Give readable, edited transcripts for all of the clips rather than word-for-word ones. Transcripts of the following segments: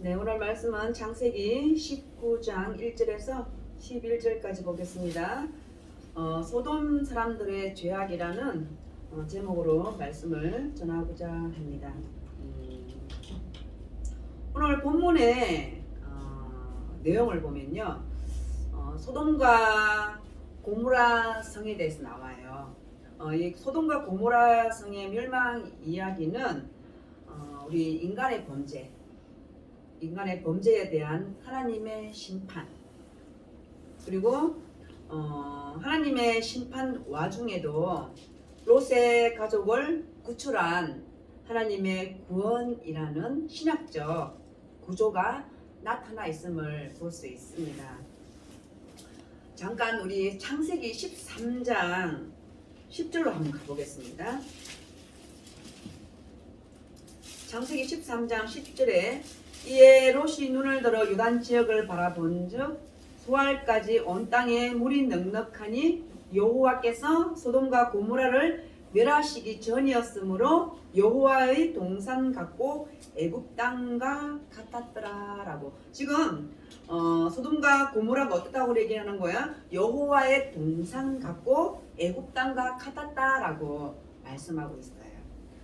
네, 오늘 말씀은 창세기 19장 1절에서 11절까지 보겠습니다. 소돔 사람들의 죄악이라는 제목으로 말씀을 전하고자 합니다. 오늘 본문의 내용을 보면요, 소돔과 고모라 성에 대해서 나와요. 이 소돔과 고모라 성의 멸망 이야기는 우리 인간의 범죄에 대한 하나님의 심판, 그리고 하나님의 심판 와중에도 롯의 가족을 구출한 하나님의 구원이라는 신학적 구조가 나타나 있음을 볼 수 있습니다. 잠깐 우리 창세기 13장 10절로 한번 가보겠습니다. 창세기 13장 10절에 이에 롯이 눈을 들어 유단 지역을 바라본즉 수알까지 온 땅에 물이 넉넉하니 여호와께서 소돔과 고모라를 멸하시기 전이었으므로 여호와의 동산 같고 애굽 땅과 같았더라라고. 지금 소돔과 고모라가 어떻다고 얘기하는 거야? 여호와의 동산 같고 애굽 땅과 같았다라고 말씀하고 있어요.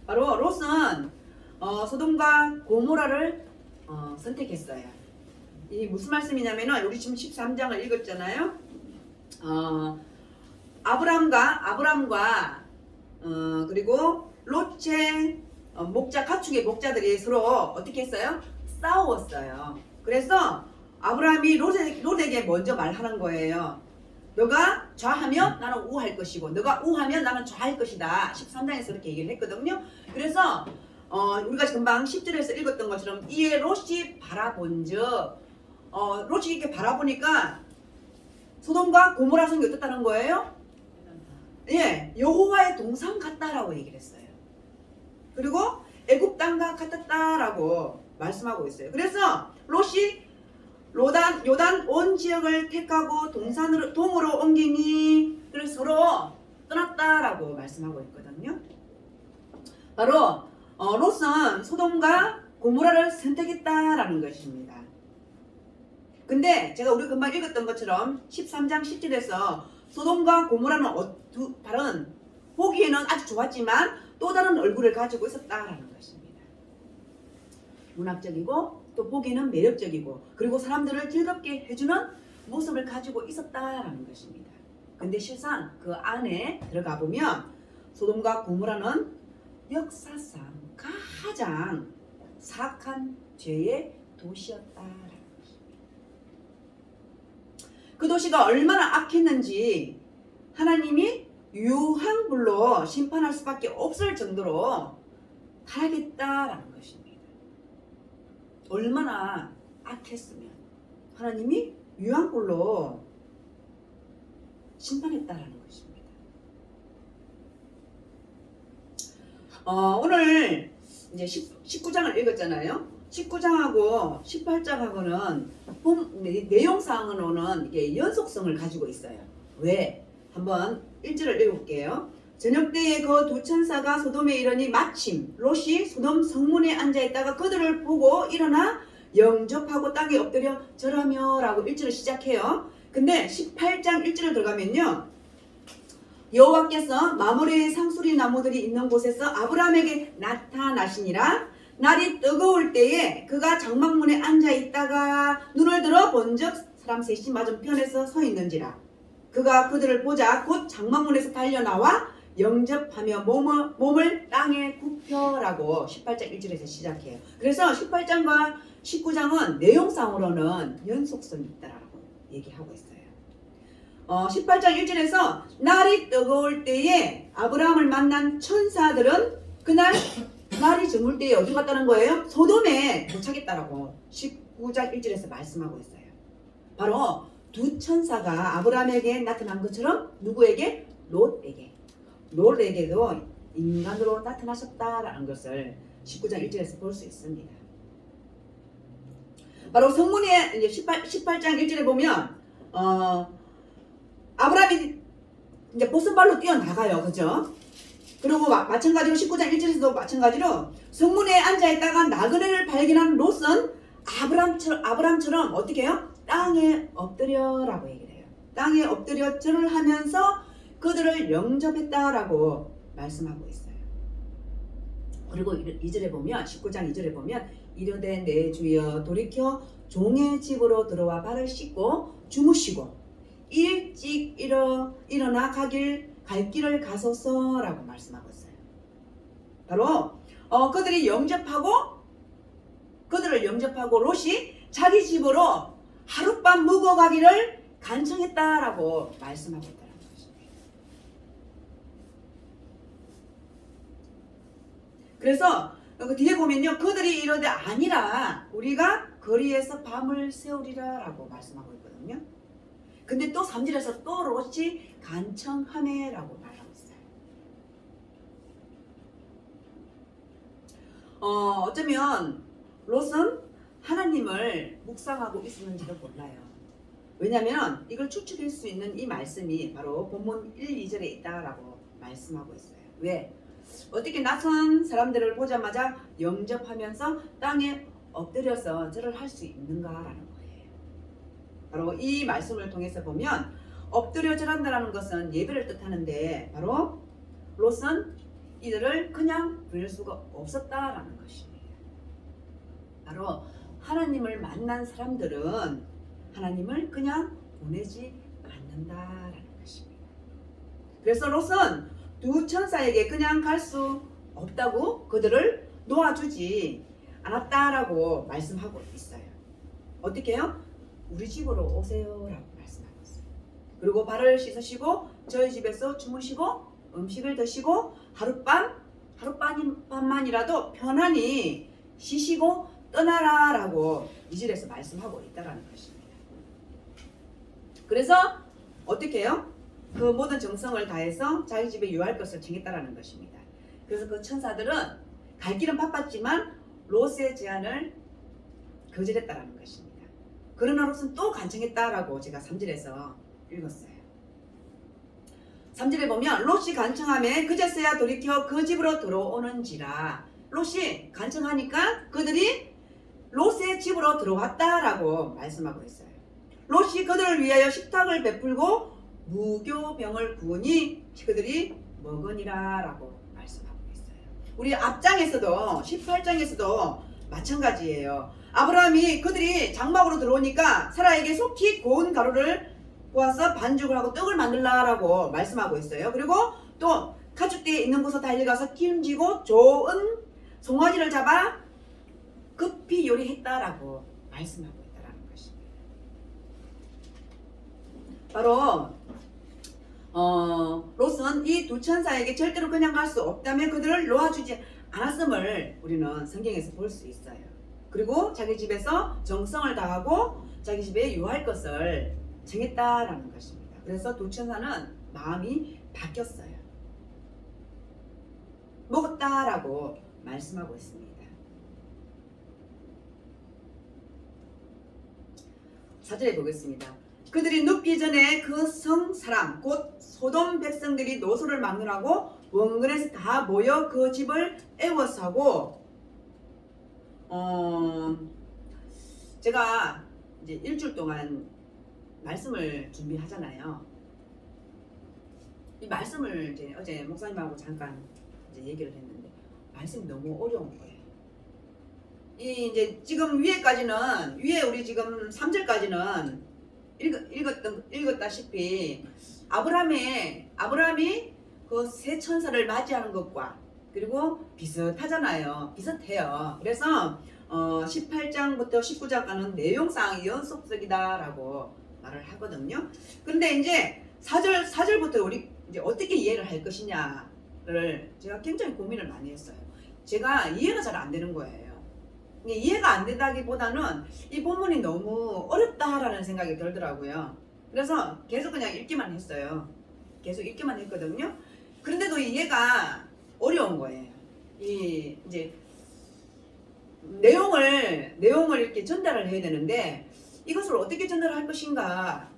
바로 롯은 소돔과 고모라를 선택했어요. 이 무슨 말씀이냐면은 우리 지금 13장을 읽었잖아요. 아브람과 그리고 롯의 가축의 목자들이 서로 어떻게 했어요? 싸웠어요. 그래서 아브람이 롯에게 먼저 말하는 거예요. 너가 좌하면 나는 우할 것이고 너가 우하면 나는 좌할 것이다. 13장에서 그렇게 얘기를 했거든요. 그래서 우리가 금방 10절에서 읽었던 것처럼 이에 롯이 바라본즉 롯이 이렇게 바라보니까 소돔과 고모라 성이 어떻다는 거예요? 예, 여호와의 동산 같다라고 얘기를 했어요. 그리고 애굽 땅과 같았다라고 말씀하고 있어요. 그래서 롯이 요단 온 지역을 택하고 동으로 옮기니 그래서 서로 떠났다라고 말씀하고 있거든요. 바로 롯은 소돔과 고모라를 선택했다라는 것입니다. 근데 제가 우리 금방 읽었던 것처럼 13장 10절에서 소돔과 고모라는 다른 보기에는 아주 좋았지만 또 다른 얼굴을 가지고 있었다라는 것입니다. 문학적이고 또 보기에는 매력적이고 그리고 사람들을 즐겁게 해주는 모습을 가지고 있었다라는 것입니다. 근데 실상 그 안에 들어가 보면 소돔과 고모라는 역사상 가장 사악한 죄의 도시였다라는 것입니다. 그 도시가 얼마나 악했는지 하나님이 유황불로 심판할 수밖에 없을 정도로 타락했다라는 것입니다. 얼마나 악했으면 하나님이 유황불로 심판했다라는 것입니다. 오늘 이제 19장을 읽었잖아요. 19장하고 18장하고는 내용상으로는 이게 연속성을 가지고 있어요. 왜? 한번 1절을 읽어볼게요. 저녁 때에 그 두 천사가 소돔에 이르니 마침 롯이 소돔 성문에 앉아있다가 그들을 보고 일어나 영접하고 땅에 엎드려 절하며 라고 1절을 시작해요. 근데 18장 1절을 들어가면요, 여호와께서 마므레의 상수리 나무들이 있는 곳에서 아브라함에게 나타나시니라. 날이 뜨거울 때에 그가 장막문에 앉아있다가 눈을 들어 본즉 사람 셋이 맞은편에서 서 있는지라. 그가 그들을 보자 곧 장막문에서 달려나와 영접하며 몸을 땅에 굽혀라고 18장 1절에서 시작해요. 그래서 18장과 19장은 내용상으로는 연속성이 있다라고 얘기하고 있어요. 18장 1절에서 날이 뜨거울 때에 아브라함을 만난 천사들은 그날 날이 저물 때에 어디 갔다는 거예요? 소돔에 도착했다라고 19장 1절에서 말씀하고 있어요. 바로 두 천사가 아브라함에게 나타난 것처럼 누구에게? 롯에게도 인간으로 나타나셨다라는 것을 19장 1절에서 볼 수 있습니다. 바로 성문에 이제 18장 1절에 보면 아브라함이 이제 벗은발로 뛰어나가요. 그죠? 그리고 마찬가지로 19장 1절에서도 마찬가지로 성문에 앉아있다가 나그네를 발견한 롯은 아브람처럼 어떻게 해요? 땅에 엎드려라고 얘기를 해요. 땅에 엎드려 절을 하면서 그들을 영접했다라고 말씀하고 있어요. 그리고 2절에 보면 19장 2절에 보면 이르되 내 주여 돌이켜 종의 집으로 들어와 발을 씻고 주무시고 일찍 일어나 갈 길을 가소서라고 말씀하고 있어요. 바로 그들을 영접하고 롯이 자기 집으로 하룻밤 묵어 가기를 간청했다라고 말씀하고 있다는 것입니다. 그래서 여기 뒤에 보면요, 그들이 이러되 아니라 우리가 거리에서 밤을 새우리라라고 말씀하고 있거든요. 근데 또 3절에서 또 롯이 간청하매라고 말하고 있어요. 어쩌면 롯은 하나님을 묵상하고 있었는지도 몰라요. 왜냐하면 이걸 추측할 수 있는 이 말씀이 바로 본문 1, 2절에 있다라고 말씀하고 있어요. 왜? 어떻게 낯선 사람들을 보자마자 영접하면서 땅에 엎드려서 절을 할 수 있는가라는 거예요. 바로 이 말씀을 통해서 보면 엎드려 절한다는 것은 예배를 뜻하는데 바로 롯은 이들을 그냥 부릴 수가 없었다라는 것입니다. 바로 하나님을 만난 사람들은 하나님을 그냥 보내지 않는다라는 것입니다. 그래서 롯은 두 천사에게 그냥 갈 수 없다고 그들을 놓아주지 않았다라고 말씀하고 있어요. 어떻게 해요? 우리 집으로 오세요라고 말씀하고 있어요. 그리고 발을 씻으시고 저희 집에서 주무시고 음식을 드시고 하룻밤만이라도 편안히 쉬시고 떠나라라고 2절에서 말씀하고 있다라는 것입니다. 그래서 어떻게 해요? 그 모든 정성을 다해서 자기 집에 유할 것을 정했다라는 것입니다. 그래서 그 천사들은 갈 길은 바빴지만 롯의 제안을 거절했다라는 것입니다. 그러나 롯은 또 간청했다라고 제가 3절에서 읽었어요. 3절에 보면 롯이 간청하며 그제서야 돌이켜 그 집으로 들어오는지라. 롯이 간청하니까 그들이 롯의 집으로 들어왔다라고 말씀하고 있어요. 롯이 그들을 위하여 식탁을 베풀고 무교병을 구우니 그들이 먹으니라라고 말씀하고 있어요. 우리 앞장에서도 18장에서도 마찬가지예요. 아브라함이 그들이 장막으로 들어오니까 사라에게 속히 고운 가루를 구워서 반죽을 하고 떡을 만들라라고 말씀하고 있어요. 그리고 또 가축대에 있는 곳에 달려가서 기름지고 좋은 송아지를 잡아 급히 요리했다라고 말씀하고 있다라는 것입니다. 바로 롯은 이 두 천사에게 절대로 그냥 갈 수 없다며 그들을 놓아주지 않았음을 우리는 성경에서 볼 수 있어요. 그리고 자기 집에서 정성을 다하고 자기 집에 유할 것을 정했다라는 것입니다. 그래서 두 천사는 마음이 바뀌었어요. 먹었다라고 말씀하고 있습니다. 4절에 보겠습니다. 그들이 눕기 전에 그 성 사람 곧 소돔 백성들이 노소를 막론하고 원근에서 다 모여 그 집을 애워싸고 제가 이제 일주일 동안 말씀을 준비하잖아요. 이 말씀을 이제 어제 목사님하고 잠깐 이제 얘기를 했는데 말씀이 너무 어려운 거예요. 이 이제 지금 위에 우리 지금 3절까지는 읽었다시피 아브라함이 그 세 천사를 맞이하는 것과 그리고 비슷하잖아요. 비슷해요. 그래서 18장부터 19장까지는 내용상 연속적이다라고 말을 하거든요. 근데 이제 4절부터 우리 이제 어떻게 이해를 할 것이냐를 제가 굉장히 고민을 많이 했어요. 제가 이해가 잘 안 되는 거예요. 이해가 안 된다기보다는 이 본문이 너무 어렵다라는 생각이 들더라고요. 그래서 계속 그냥 읽기만 했어요. 계속 읽기만 했거든요. 그런데도 이해가 어려운 거예요. 이 이제 내용을 이렇게 전달을 해야 되는데 이것을 어떻게 전달할 것인가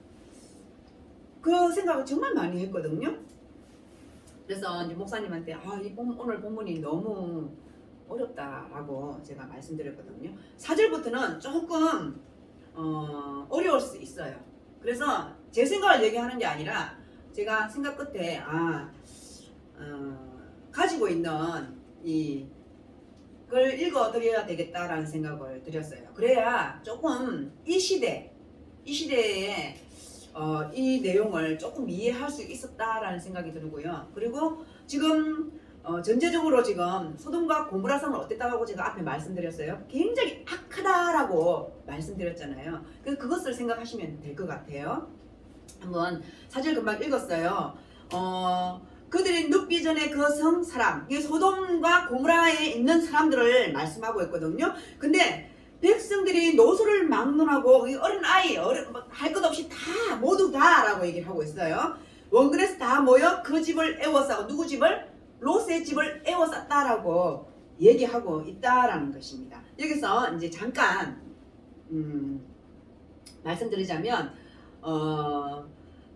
그 생각을 정말 많이 했거든요. 그래서 이제 목사님한테 오늘 본문이 너무 어렵다라고 제가 말씀드렸거든요. 4절부터는 조금 어려울 수 있어요. 그래서 제 생각을 얘기하는 게 아니라 제가 생각 끝에 가지고 있는 걸 읽어드려야 되겠다라는 생각을 드렸어요. 그래야 조금 이 시대에 이 내용을 조금 이해할 수 있었다라는 생각이 들고요. 그리고 지금 전체적으로 지금 소돔과 고모라 성은 어땠다고 제가 앞에 말씀드렸어요. 굉장히 악하다라고 말씀드렸잖아요. 그것을 생각하시면 될 것 같아요. 한번 사절 금방 읽었어요. 그들이 눕기 전에 그 성 사람, 이 소돔과 고모라에 있는 사람들을 말씀하고 있거든요. 근데 백성들이 노소를 막론하고 어린 아이, 할 것 없이 다 모두 다라고 얘기를 하고 있어요. 원근에서 다 모여 그 집을 애워싸고 누구 집을? 롯의 집을 애워쌌다라고 얘기하고 있다라는 것입니다. 여기서 이제 잠깐 말씀드리자면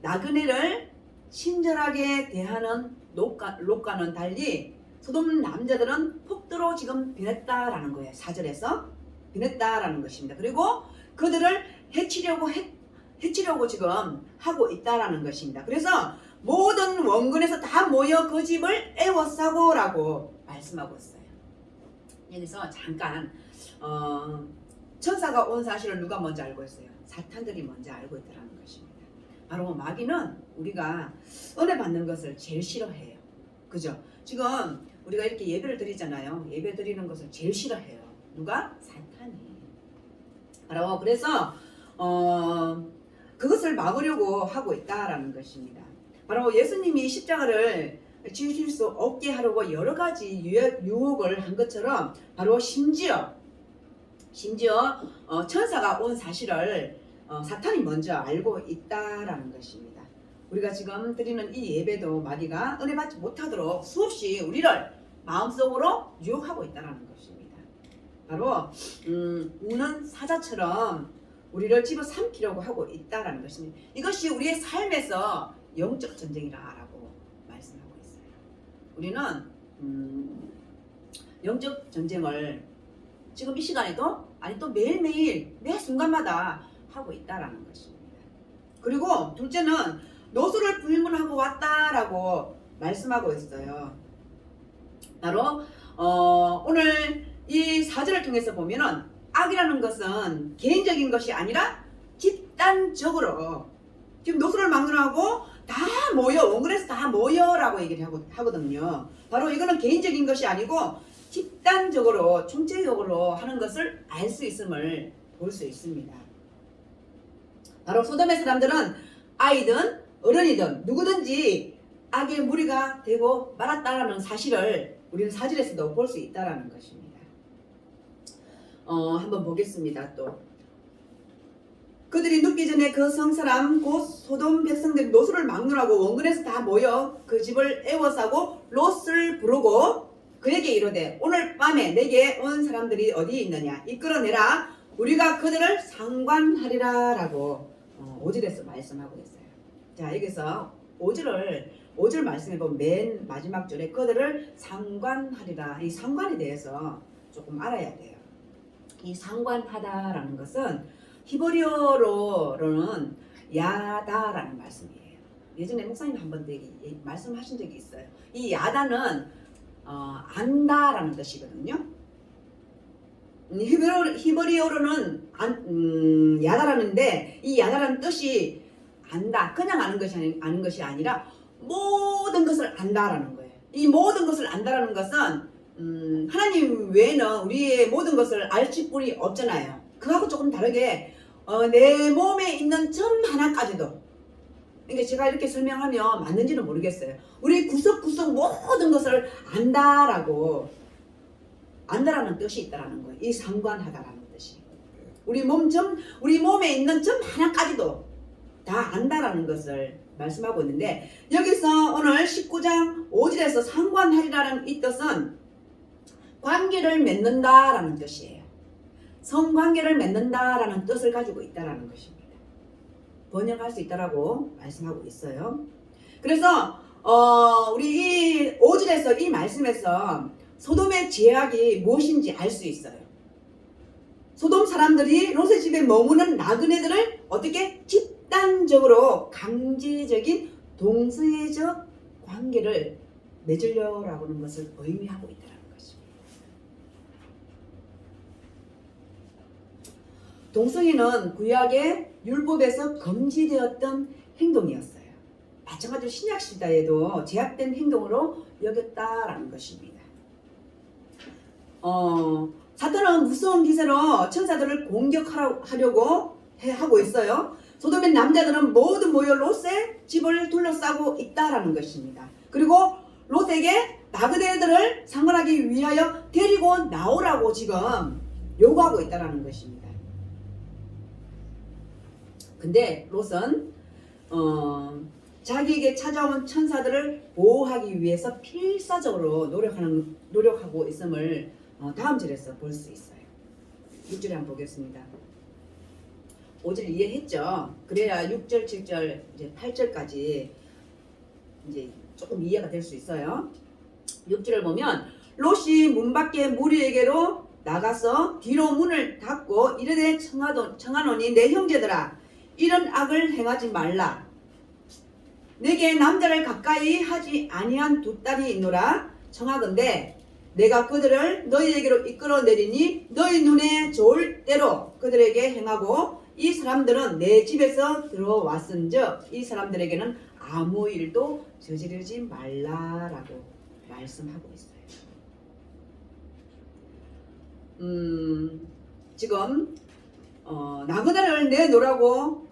나그네를 친절하게 대하는 롯과는 달리 소돔 남자들은 폭도로 지금 변했다라는 거예요. 4절에서 변했다라는 것입니다. 그리고 그들을 해치려고 지금 하고 있다라는 것입니다. 그래서 모든 원근에서 다 모여 그 집을 애워싸고라고 말씀하고 있어요. 여기서 잠깐 천사가 온 사실을 누가 먼저 알고 있어요? 사탄들이 먼저 알고 있다는 것입니다. 바로 마귀는 우리가 은혜 받는 것을 제일 싫어해요. 그죠? 지금 우리가 이렇게 예배를 드리잖아요. 예배 드리는 것을 제일 싫어해요. 누가? 사탄이. 바로 그래서 그것을 막으려고 하고 있다라는 것입니다. 바로 예수님이 십자가를 지으실 수 없게 하려고 여러 가지 유혹을 한 것처럼 바로 심지어 천사가 온 사실을 사탄이 먼저 알고 있다라는 것입니다. 우리가 지금 드리는 이 예배도 마귀가 은혜 받지 못하도록 수없이 우리를 마음속으로 유혹하고 있다라는 것입니다. 바로 우는 사자처럼 우리를 집어삼키려고 하고 있다라는 것입니다. 이것이 우리의 삶에서 영적 전쟁이라고 말씀하고 있어요. 우리는 영적 전쟁을 지금 이 시간에도 아니 또 매일매일 매 순간마다 하고 있다라는 것입니다. 그리고 둘째는 노소를 불문하고 왔다라고 말씀하고 있어요. 바로 오늘 이 사절을 통해서 보면은 악이라는 것은 개인적인 것이 아니라 집단적으로 지금 노소를 막론하고 다 모여 원근에서 다 모여라고 얘기를 하거든요. 바로 이거는 개인적인 것이 아니고 집단적으로 총체적으로 하는 것을 알 수 있음을 볼 수 있습니다. 바로 소돔의 사람들은 아이든 어른이든 누구든지 악의 무리가 되고 말았다라는 사실을 우리는 사절에서도 볼 수 있다라는 것입니다. 한번 보겠습니다. 또 그들이 눕기 전에 그 성사람 곧 소돔 백성들이 노소를 막론하고 원근에서 다 모여 그 집을 애워싸고 롯을 부르고 그에게 이르되 오늘 밤에 내게 온 사람들이 어디에 있느냐 이끌어내라 우리가 그들을 상관하리라 라고 5절에서 말씀하고 있어요. 자 여기서 5절 말씀해보면 맨 마지막 절에 그들을 상관하리라 이 상관에 대해서 조금 알아야 돼요. 이 상관하다라는 것은 히브리어로는 야다라는 말씀이에요. 예전에 목사님 한번 말씀하신 적이 있어요. 이 야다는 안다라는 뜻이거든요. 히브리어로는 야다라는데 이 야다라는 뜻이 안다, 그냥 아는 것이 아니라 모든 것을 안다라는 거예요. 이 모든 것을 안다라는 것은 하나님 외에는 우리의 모든 것을 알 지분이 없잖아요. 그하고 조금 다르게 내 몸에 있는 점 하나까지도 그러니까 제가 이렇게 설명하면 맞는지는 모르겠어요. 우리 구석구석 모든 것을 안다라는 뜻이 있다라는 거예요. 이 상관하다라는 뜻이. 우리 몸에 있는 점 하나까지도 다 안다라는 것을 말씀하고 있는데 여기서 오늘 19장 5절에서 상관하리라는 이 뜻은 관계를 맺는다라는 뜻이에요. 성관계를 맺는다라는 뜻을 가지고 있다라는 것입니다. 번역할 수 있다라고 말씀하고 있어요. 그래서 우리 이 5절에서 이 말씀에서 소돔의 죄악이 무엇인지 알 수 있어요. 소돔 사람들이 롯의 집에 머무는 나그네들을 어떻게 집단적으로 강제적인 동성애적 관계를 맺으려고 하는 것을 의미하고 있다는 것입니다. 동성애는 구약의 율법에서 금지되었던 행동이었어요. 마찬가지로 신약 시대에도 제약된 행동으로 여겼다라는 것입니다. 사탄은 무서운 기세로 천사들을 공격하려고 하고 있어요. 소돔의 남자들은 모두 모여 롯의 집을 둘러싸고 있다라는 것입니다. 그리고 롯에게 나그네들을 상관하기 위하여 데리고 나오라고 지금 요구하고 있다라는 것입니다. 근데 롯은 자기에게 찾아온 천사들을 보호하기 위해서 필사적으로 노력하고 있음을 다음 절에서 볼 수 있어요. 6절에 한번 보겠습니다. 5절 이해했죠? 그래야 6절, 7절, 이제 8절까지 이제 조금 이해가 될 수 있어요. 6절을 보면 롯이 문 밖에 무리에게로 나가서 뒤로 문을 닫고 이르되 청하노니 내 형제들아 이런 악을 행하지 말라. 내게 남자를 가까이 하지 아니한 두 딸이 있노라. 청하건대 내가 그들을 너희에게로 이끌어내리니 너희 눈에 좋을 대로 그들에게 행하고 이 사람들은 내 집에서 들어왔은즉 이 사람들에게는 아무 일도 저지르지 말라라고 말씀하고 있어요. 지금 나그네를 내놓으라고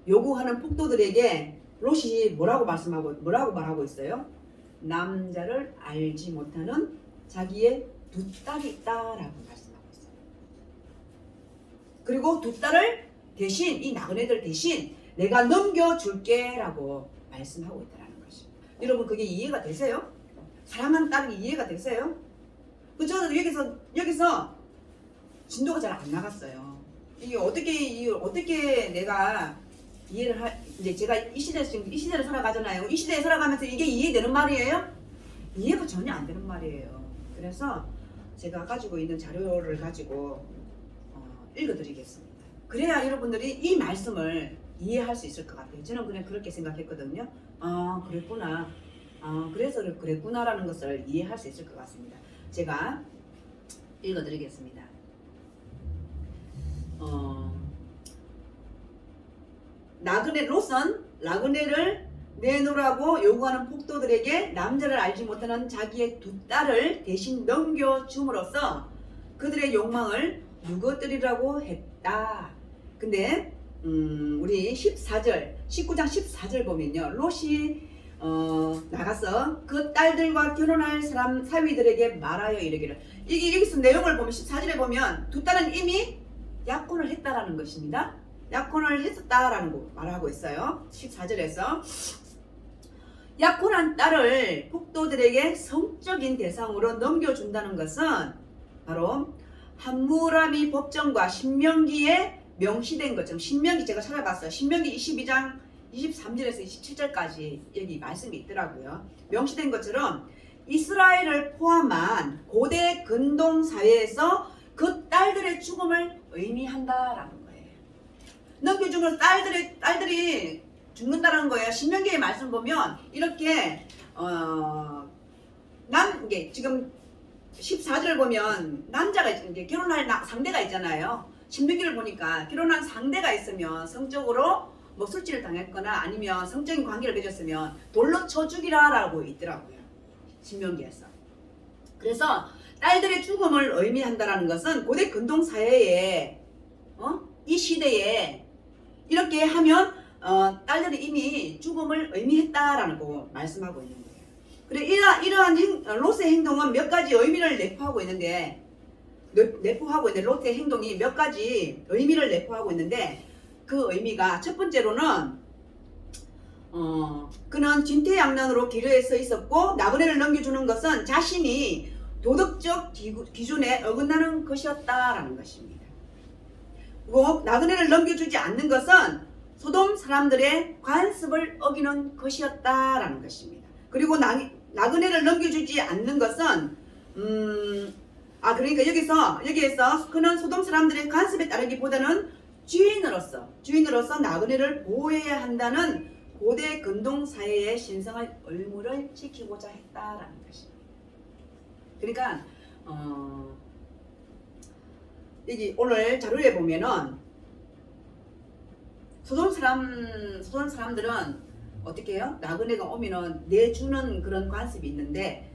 요구하는 폭도들에게 롯이 뭐라고 말하고 있어요? 남자를 알지 못하는 자기의 두 딸이 있다라고 말씀하고 있어요. 그리고 두 딸을 대신 이 나그네들 대신 내가 넘겨줄게라고 말씀하고 있다는 것입니다. 여러분 그게 이해가 되세요? 사랑하는 딸이 이해가 되세요? 저는 여기서 진도가 잘 안 나갔어요. 이게 어떻게 내가 이해를 이제 제가 이 시대를 살아가잖아요. 이 시대에 살아가면서 이게 이해되는 말이에요? 이해가 전혀 안 되는 말이에요. 그래서 제가 가지고 있는 자료를 가지고 읽어드리겠습니다. 그래야 여러분들이 이 말씀을 이해할 수 있을 것 같아요. 저는 그냥 그렇게 생각했거든요. 아, 그랬구나. 그래서 그랬구나라는 것을 이해할 수 있을 것 같습니다. 제가 읽어드리겠습니다. 롯은 나그네를 내놓으라고 요구하는 폭도들에게 남자를 알지 못하는 자기의 두 딸을 대신 넘겨줌으로써 그들의 욕망을 누구뜨리라고 했다. 근데 우리 19장 14절 보면요. 롯이 나가서 그 딸들과 결혼할 사람 사위들에게 말하여 이르기를. 이게 여기서 내용을 보면 14절에 보면 두 딸은 이미 약혼을 했다라는 것입니다. 약혼을 했었다라는 거 말하고 있어요. 14절에서 약혼한 딸을 폭도들에게 성적인 대상으로 넘겨준다는 것은 바로 함무라비 법정과 신명기에 명시된 것처럼, 신명기 제가 찾아봤어요. 신명기 22장 23절에서 27절까지 여기 말씀이 있더라고요. 명시된 것처럼 이스라엘을 포함한 고대 근동 사회에서 그 딸들의 죽음을 의미한다라는 거예요. 넘겨주면 딸들이 죽는다는 거예요. 신명기의 말씀 보면 이렇게 이게 지금 14절 보면 남자가 이제 결혼할 상대가 있잖아요. 신명기를 보니까 결혼한 상대가 있으면 성적으로 뭐 술취를 당했거나 아니면 성적인 관계를 맺었으면 돌로 쳐 죽이라라고 있더라고요. 신명기에서. 그래서 딸들의 죽음을 의미한다라는 것은 고대 근동 사회에 이 시대에 이렇게 하면 딸들이 이미 죽음을 의미했다라는 거 말씀하고 있는 거예요. 그래 이러한 롯의 행동은 몇 가지 의미를 내포하고 있는데 롯의 행동이 몇 가지 의미를 내포하고 있는데 그 의미가 첫 번째로는 그는 진퇴양난으로 기로에 서 있었고 나그네를 넘겨주는 것은 자신이 도덕적 기준에 어긋나는 것이었다라는 것입니다. 그리고 나그네를 넘겨주지 않는 것은 소돔 사람들의 관습을 어기는 것이었다라는 것입니다. 그리고 나그네를 넘겨주지 않는 것은 그러니까 여기에서 그는 소돔 사람들의 간섭에 따르기보다는 주인으로서 나그네를 보호해야 한다는 고대 근동 사회의 신성한 의무를 지키고자 했다라는 것입니다. 그러니까 여기 오늘 자료에 보면은 소돔 사람들은 어떻게 해요? 나그네가 오면은 내주는 그런 관습이 있는데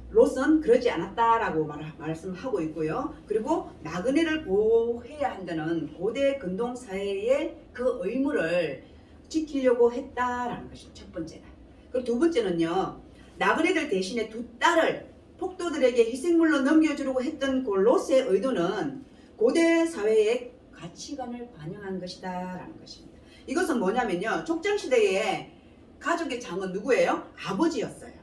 롯은 그러지 않았다라고 말씀하고 있고요. 그리고 나그네를 보호해야 한다는 고대 근동 사회의 그 의무를 지키려고 했다라는 것이죠. 첫 번째는. 그리고 두 번째는요. 나그네들 대신에 두 딸을 폭도들에게 희생물로 넘겨주려고 했던 그 롯의 의도는 고대 사회의 가치관을 반영한 것이다 라는 것입니다. 이것은 뭐냐면요. 족장시대에 가족의 장은 누구예요? 아버지였어요.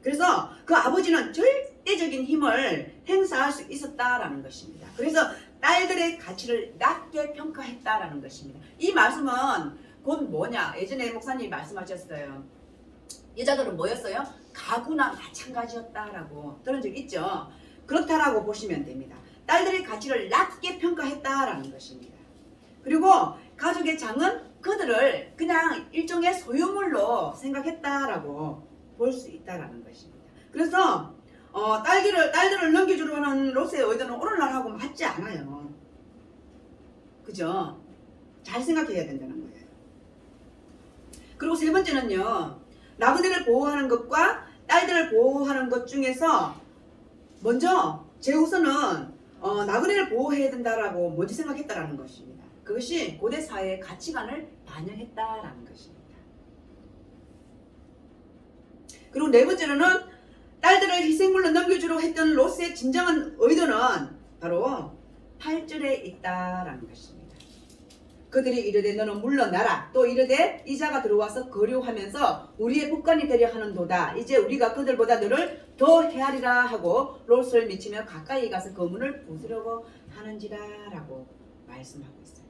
그래서 그 아버지는 절대적인 힘을 행사할 수 있었다라는 것입니다. 그래서 딸들의 가치를 낮게 평가했다라는 것입니다. 이 말씀은 곧 뭐냐? 예전에 목사님이 말씀하셨어요. 여자들은 뭐였어요? 가구나 마찬가지였다라고 들은 적 있죠? 그렇다라고 보시면 됩니다. 딸들의 가치를 낮게 평가했다라는 것입니다. 그리고 가족의 장은 그들을 그냥 일종의 소유물로 생각했다라고 볼 수 있다라는 것입니다. 그래서 딸들을 넘겨주려 하는 롯의 의도는 오늘날하고 맞지 않아요. 그죠? 잘 생각해야 된다는 거예요. 그리고 세 번째는요. 나그네를 보호하는 것과 딸들을 보호하는 것 중에서 먼저 제우스는 나그네를 보호해야 된다라고 먼저 생각했다라는 것입니다. 그것이 고대 사회의 가치관을 반영했다라는 것입니다. 그리고 네 번째로는 딸들을 희생물로 넘겨주려 했던 롯의 진정한 의도는 바로 8절에 있다라는 것입니다. 그들이 이르되 너는 물러나라. 또 이르되 이자가 들어와서 거류하면서 우리의 법관이 되려 하는도다. 이제 우리가 그들보다 너를 더 헤아리라 하고 롯을 미치며 가까이 가서 그 문을 부수려고 하는지라 라고 말씀하고 있어요.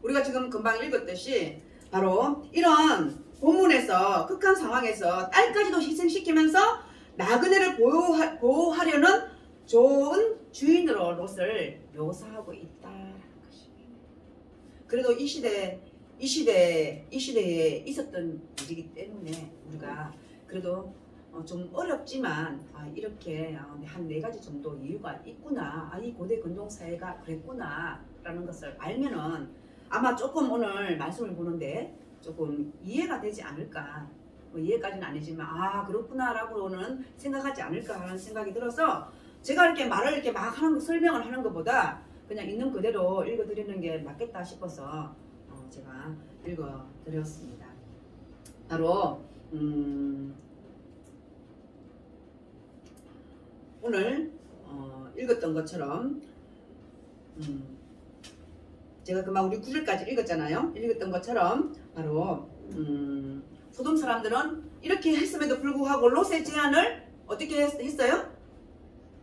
우리가 지금 금방 읽었듯이 바로 이런 본문에서 극한 상황에서 딸까지도 희생시키면서 나그네를 보호하려는 좋은 주인으로 롯을 묘사하고 있다는 것입니다. 그래도 이 시대에 있었던 일이기 때문에 우리가 그래도 좀 어렵지만 이렇게 한 4가지 정도 이유가 있구나. 이 고대 근동사회가 그랬구나 라는 것을 알면은 아마 조금 오늘 말씀을 보는데 조금 이해가 되지 않을까. 이해까지는 아니지만 그렇구나 라고는 생각하지 않을까 하는 생각이 들어서 제가 이렇게 말을 이렇게 막 설명을 하는 것보다 그냥 있는 그대로 읽어드리는 게 맞겠다 싶어서 제가 읽어드렸습니다. 바로 오늘 읽었던 것처럼 제가 금방 우리 9절까지 읽었잖아요. 읽었던 것처럼 바로 소돔 사람들은 이렇게 했음에도 불구하고 롯의 제안을 어떻게 했어요?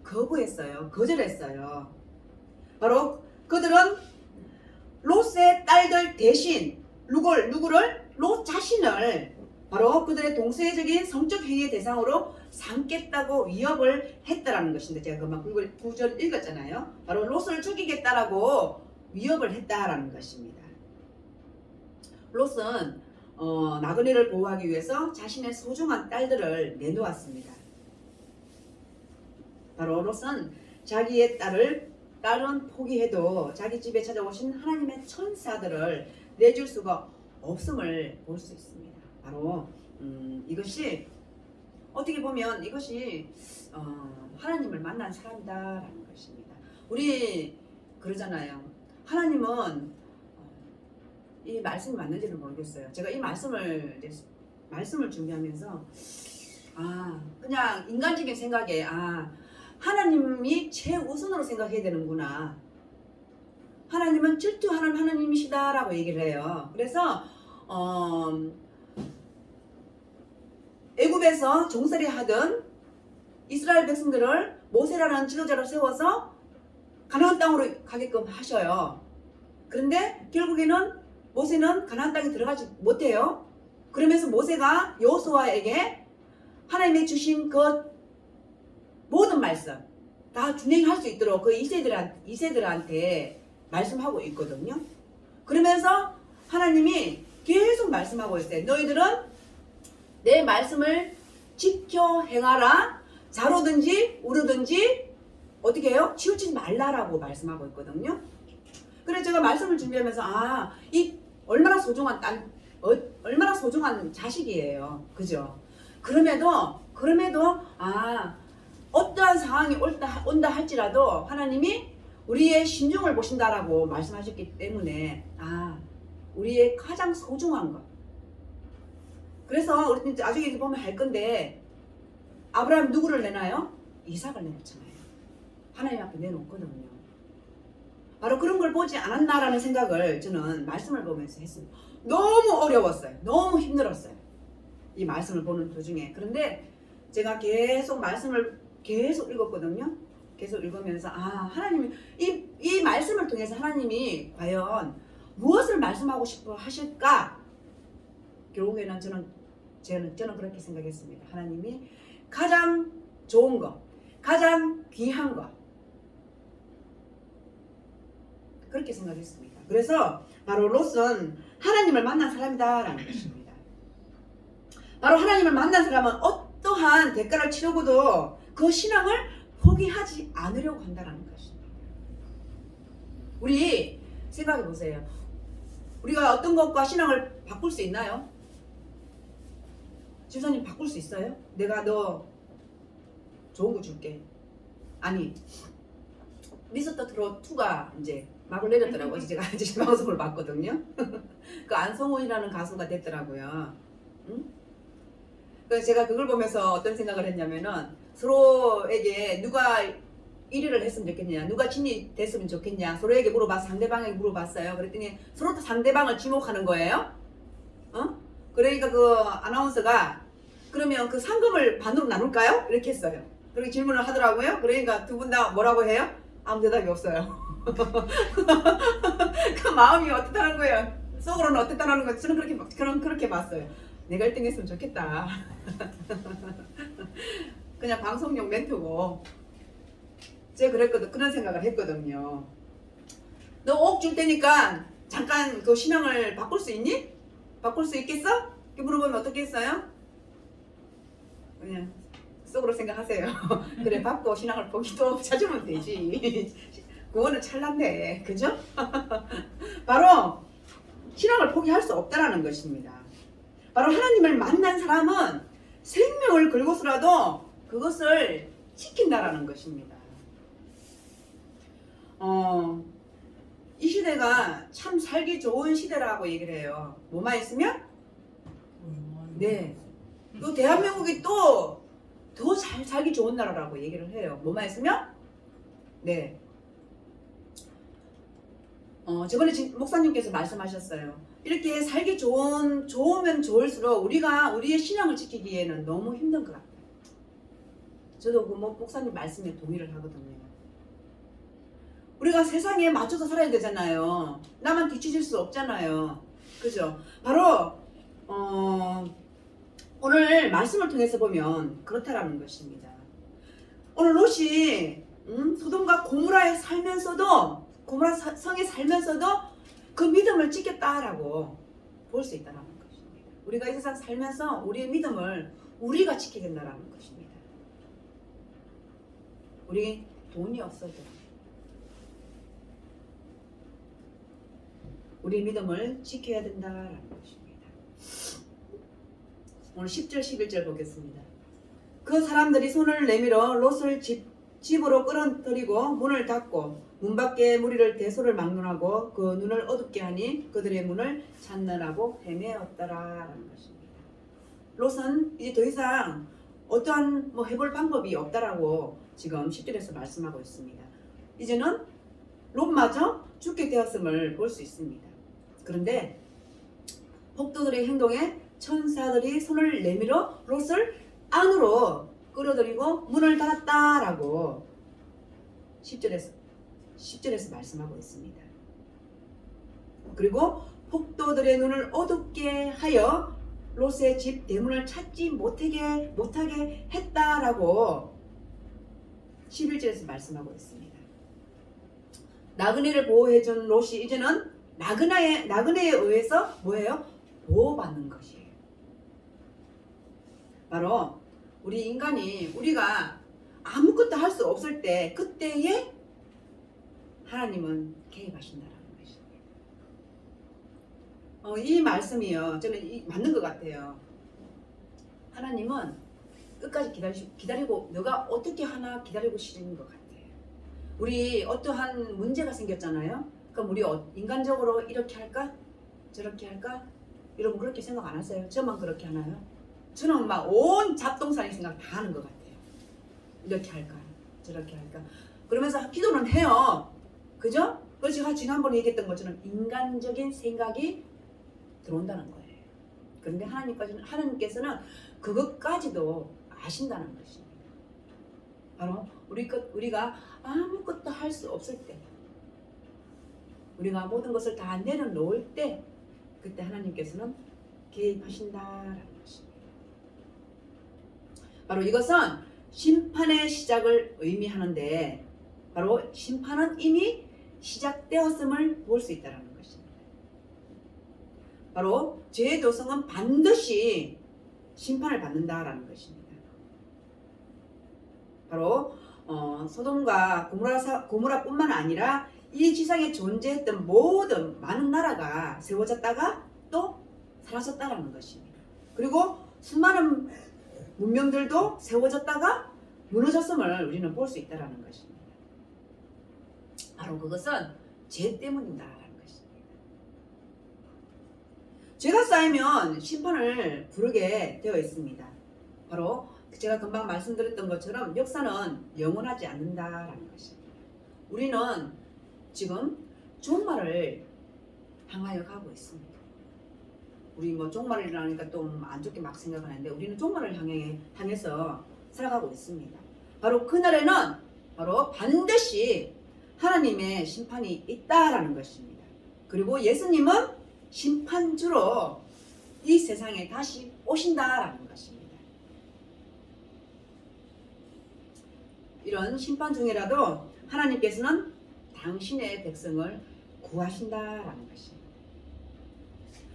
거부했어요. 거절했어요. 바로 그들은 롯의 딸들 대신 누구를? 롯 자신을 바로 그들의 동서애적인 성적 행위의 대상으로 삼겠다고 위협을 했다라는 것인데 제가 금방 9절 읽었잖아요. 바로 롯을 죽이겠다라고 위협을 했다라는 것입니다. 롯은 나그네를 보호하기 위해서 자신의 소중한 딸들을 내놓았습니다. 바로 롯은 자기의 딸은 포기해도 자기 집에 찾아오신 하나님의 천사들을 내줄 수가 없음을 볼 수 있습니다. 바로 이것이 어떻게 보면 이것이 하나님을 만난 사람이다라는 것입니다. 우리 그러잖아요. 하나님은 이 말씀이 맞는지는 모르겠어요. 제가 이 말씀을 준비하면서 그냥 인간적인 생각에 하나님이 최우선으로 생각해야 되는구나. 하나님은 질투하는 하나님이시다라고 얘기를 해요. 그래서 애굽에서 종살이 하던 이스라엘 백성들을 모세라는 지도자로 세워서 가나안 땅으로 가게끔 하셔요. 그런데 결국에는 모세는 가나안 땅에 들어가지 못해요. 그러면서 모세가 여호수아에게 하나님이 주신 그 모든 말씀 다 준행할 수 있도록 그 이세들한테 말씀하고 있거든요. 그러면서 하나님이 계속 말씀하고 있어요. 너희들은 내 말씀을 지켜 행하라. 자로든지 우로든지 어떻게 해요? 치우치지 말라라고 말씀하고 있거든요. 그래서 제가 말씀을 준비하면서 이 얼마나 소중한 얼마나 소중한 자식이에요. 그죠? 그럼에도 어떠한 상황이 온다 할지라도 하나님이 우리의 신중을 보신다라고 말씀하셨기 때문에 우리의 가장 소중한 것. 그래서 우리 나중에 보면 할 건데 아브라함 누구를 내놔요? 이삭을 내놓잖아요. 하나님 앞에 내놓거든요. 바로 그런 걸 보지 않았나라는 생각을 저는 말씀을 보면서 했습니다. 너무 어려웠어요. 너무 힘들었어요. 이 말씀을 보는 도중에. 그런데 제가 계속 말씀을 계속 읽었거든요. 계속 읽으면서 하나님이 이 말씀을 통해서 하나님이 과연 무엇을 말씀하고 싶어 하실까? 결국에는 저는 그렇게 생각했습니다. 하나님이 가장 좋은 것, 가장 귀한 것, 그렇게 생각했습니다. 그래서 바로 롯은 하나님을 만난 사람이다라는 것입니다. 바로 하나님을 만난 사람은 어떠한 대가를 치르고도 그 신앙을 포기하지 않으려고 한다는 것입니다. 우리 생각해 보세요. 우리가 어떤 것과 신앙을 바꿀 수 있나요? 집사님 바꿀 수 있어요? 내가 너 좋은 거 줄게. 아니 미스터 트롯 2가 이제 막을 내렸더라고요. 제가 이제 방송을 봤거든요. 그 안성훈이라는 가수가 됐더라고요. 응? 그래서 제가 그걸 보면서 어떤 생각을 했냐면은 서로에게 누가 1위를 했으면 좋겠냐, 누가 진이 됐으면 좋겠냐 서로에게 물어봤어요. 상대방에게 물어봤어요. 그랬더니 서로 상대방을 지목하는 거예요. 그러니까 그 아나운서가 그러면 그 상금을 반으로 나눌까요? 이렇게 했어요. 그렇게 질문을 하더라고요. 그러니까 두 분 다 뭐라고 해요? 아무 대답이 없어요. 그 마음이 어떻다는 거예요. 속으로는 어떻다는 거예요. 저는 그렇게 봤어요. 내가 1등 했으면 좋겠다. 그냥 방송용 멘트고 제가 그런 생각을 했거든요. 너 5억 줄 테니까 잠깐 그 신앙을 바꿀 수 있니? 바꿀 수 있겠어? 이렇게 물어보면 어떻게 했어요? 그냥 속으로 생각하세요. 그래 받고 신앙을 포기도 찾으면 되지. 그거는 찰난데 그죠? 바로 신앙을 포기할 수 없다라는 것입니다. 바로 하나님을 만난 사람은 생명을 걸고서라도 그것을 지킨다라는 것입니다. 이 시대가 참 살기 좋은 시대라고 얘기를 해요. 뭐만 있으면? 네. 또 대한민국이 또 더 잘 살기 좋은 나라라고 얘기를 해요. 뭐만 있으면? 네. 저번에 목사님께서 말씀하셨어요. 이렇게 살기 좋으면 좋을수록 우리의 신앙을 지키기에는 너무 힘든 것 같아요. 저도 그 목사님 말씀에 동의를 하거든요. 우리가 세상에 맞춰서 살아야 되잖아요. 나만 뒤처질 수 없잖아요. 그죠? 바로 오늘 말씀을 통해서 보면 그렇다라는 것입니다. 오늘 롯이 소돔과 고모라 성에 살면서도 그 믿음을 지켰다라고 볼 수 있다는 것입니다. 우리가 이 세상 살면서 우리의 믿음을 우리가 지켜야 된다는 것입니다. 우리 돈이 없어도 우리 믿음을 지켜야 된다라는 것입니다. 오늘 10절 11절 보겠습니다. 그 사람들이 손을 내밀어 롯을 집으로 끌어들이고 문을 닫고 문 밖에 무리를 대소를 막론하고 그 눈을 어둡게 하니 그들의 문을 찾느라고 헤매었더라라는 것입니다. 롯은 이제 더 이상 어떠한 해볼 방법이 없다라고 지금 10절에서 말씀하고 있습니다. 이제는 롯마저 죽게 되었음을 볼 수 있습니다. 그런데 폭도들의 행동에 천사들이 손을 내밀어 롯을 안으로 끌어들이고 문을 닫았다라고 10절에서 말씀하고 있습니다. 그리고 폭도들의 눈을 어둡게 하여 롯의 집 대문을 찾지 못하게 했다라고 11절에서 말씀하고 있습니다. 나그네를 보호해준 롯이 이제는 나그네에 의해서 뭐예요? 보호받는 것이에요. 바로 우리 인간이 우리가 아무것도 할 수 없을 때 그때에 하나님은 개입하신다라는 것입니다. 이 말씀이요, 저는 맞는 것 같아요. 하나님은 끝까지 기다리고 너가 어떻게 하나 기다리고 싶은 것 같아요. 우리 어떠한 문제가 생겼잖아요. 그럼 우리 인간적으로 이렇게 할까? 저렇게 할까? 여러분 그렇게 생각 안 하세요? 저만 그렇게 하나요? 저는 막 온 잡동사니 생각 다 하는 것 같아요. 이렇게 할까? 저렇게 할까? 그러면서 기도는 해요. 그죠? 그래서 제가 지난번에 얘기했던 것처럼 인간적인 생각이 들어온다는 거예요. 그런데 하나님께서는 그것까지도 아신다는 것입니다. 바로 우리가 아무것도 할 수 없을 때, 우리가 모든 것을 다 내려놓을 때, 그때 하나님께서는 개입하신다라는 것입니다. 바로 이것은 심판의 시작을 의미하는데, 바로 심판은 이미 시작되었음을 볼 수 있다는 것입니다. 바로 죄의 도성은 반드시 심판을 받는다라는 것입니다. 바로 소돔과 고모라뿐만 아니라 이 지상에 존재했던 모든 많은 나라가 세워졌다가 또 사라졌다라는 것입니다. 그리고 수많은 문명들도 세워졌다가 무너졌음을 우리는 볼 수 있다라는 것입니다. 바로 그것은 죄 때문이다라는 것입니다. 죄가 쌓이면 심판을 부르게 되어 있습니다. 바로 제가 금방 말씀드렸던 것처럼 역사는 영원하지 않는다라는 것입니다. 우리는 지금 종말을 향하여 가고 있습니다. 우리 종말이라니까 또 안 좋게 막 생각하는데 우리는 종말을 향해서 살아가고 있습니다. 바로 그날에는 바로 반드시 하나님의 심판이 있다라는 것입니다. 그리고 예수님은 심판주로 이 세상에 다시 오신다라는 것입니다. 이런 심판 중이라도 하나님께서는 당신의 백성을 구하신다라는 것입니다.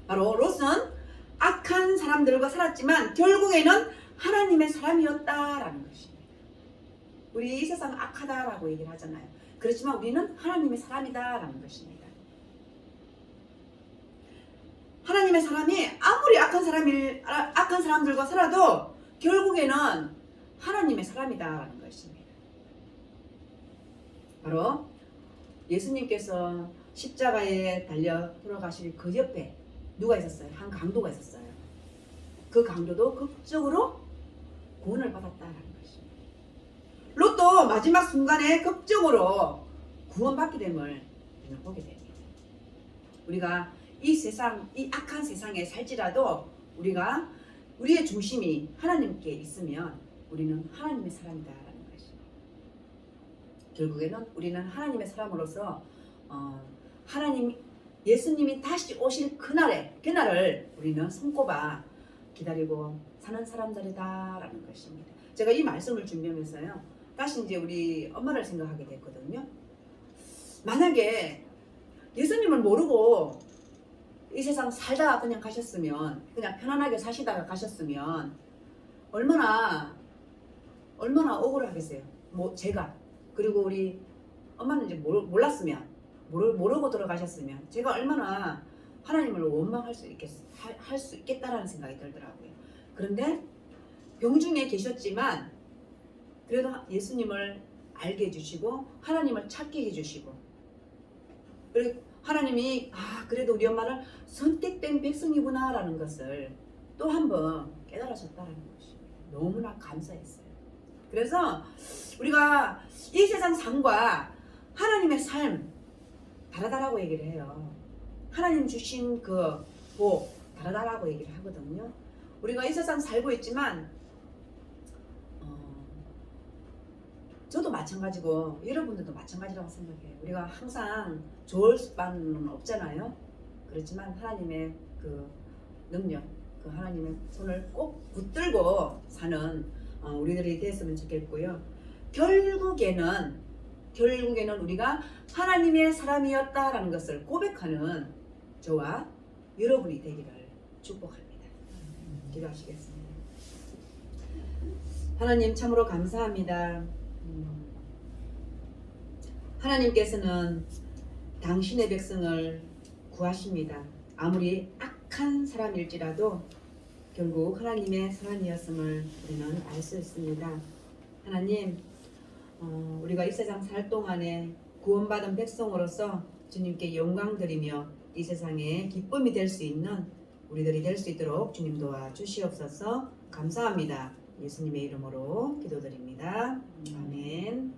바로 롯은 악한 사람들과 살았지만 결국에는 하나님의 사람이었다라는 것입니다. 우리 이 세상 악하다라고 얘기를 하잖아요. 그렇지만 우리는 하나님의 사람이다라는 것입니다. 하나님의 사람이 아무리 악한 사람들과 살아도 결국에는 하나님의 사람이다라는 것입니다. 바로 예수님께서 십자가에 달려 돌아가실 그 옆에 누가 있었어요? 한 강도가 있었어요. 그 강도도 극적으로 구원을 받았다는 것입니다. 롯도 마지막 순간에 극적으로 구원받게 됨을 보게 됩니다. 우리가 이 세상, 이 악한 세상에 살지라도 우리의 중심이 하나님께 있으면 우리는 하나님의 사람이다라는 것입니다. 결국에는 우리는 하나님의 사람으로서 예수님이 다시 오실 그날을 우리는 손꼽아 기다리고 사는 사람들이다라는 것입니다. 제가 이 말씀을 준비하면서요, 다시 이제 우리 엄마를 생각하게 됐거든요. 만약에 예수님을 모르고 이 세상 살다가 그냥 가셨으면, 그냥 편안하게 사시다가 가셨으면 얼마나 억울하겠어요. 제가, 그리고 우리 엄마는 이제 몰랐으면, 모르고 들어가셨으면 제가 얼마나 하나님을 원망할 수 있겠다라는 생각이 들더라고요. 그런데 병중에 계셨지만 그래도 예수님을 알게 해주시고 하나님을 찾게 해주시고, 그리고 하나님이 그래도 우리 엄마를 선택된 백성이구나 라는 것을 또 한 번 깨달으셨다는 것입니다. 너무나 감사했어요. 그래서 우리가 이 세상 삶과 하나님의 삶 다르다라고 얘기를 해요. 하나님 주신 그 복 다르다라고 얘기를 하거든요. 우리가 이 세상 살고 있지만 저도 마찬가지고 여러분들도 마찬가지라고 생각해요. 우리가 항상 좋을 수만은 없잖아요. 그렇지만 하나님의 그 능력, 그 하나님의 손을 꼭 붙들고 사는 우리들이 됐으면 좋겠고요. 결국에는 우리가 하나님의 사람이었다라는 것을 고백하는 저와 여러분이 되기를 축복합니다. 기도하시겠습니다. 하나님 참으로 감사합니다. 하나님께서는 당신의 백성을 구하십니다. 아무리 악한 사람일지라도 결국 하나님의 사람이었음을 우리는 알 수 있습니다. 하나님, 우리가 이 세상 살 동안에 구원받은 백성으로서 주님께 영광 드리며 이 세상에 기쁨이 될 수 있는 우리들이 될 수 있도록 주님 도와주시옵소서. 감사합니다. 예수님의 이름으로 기도드립니다. 아멘.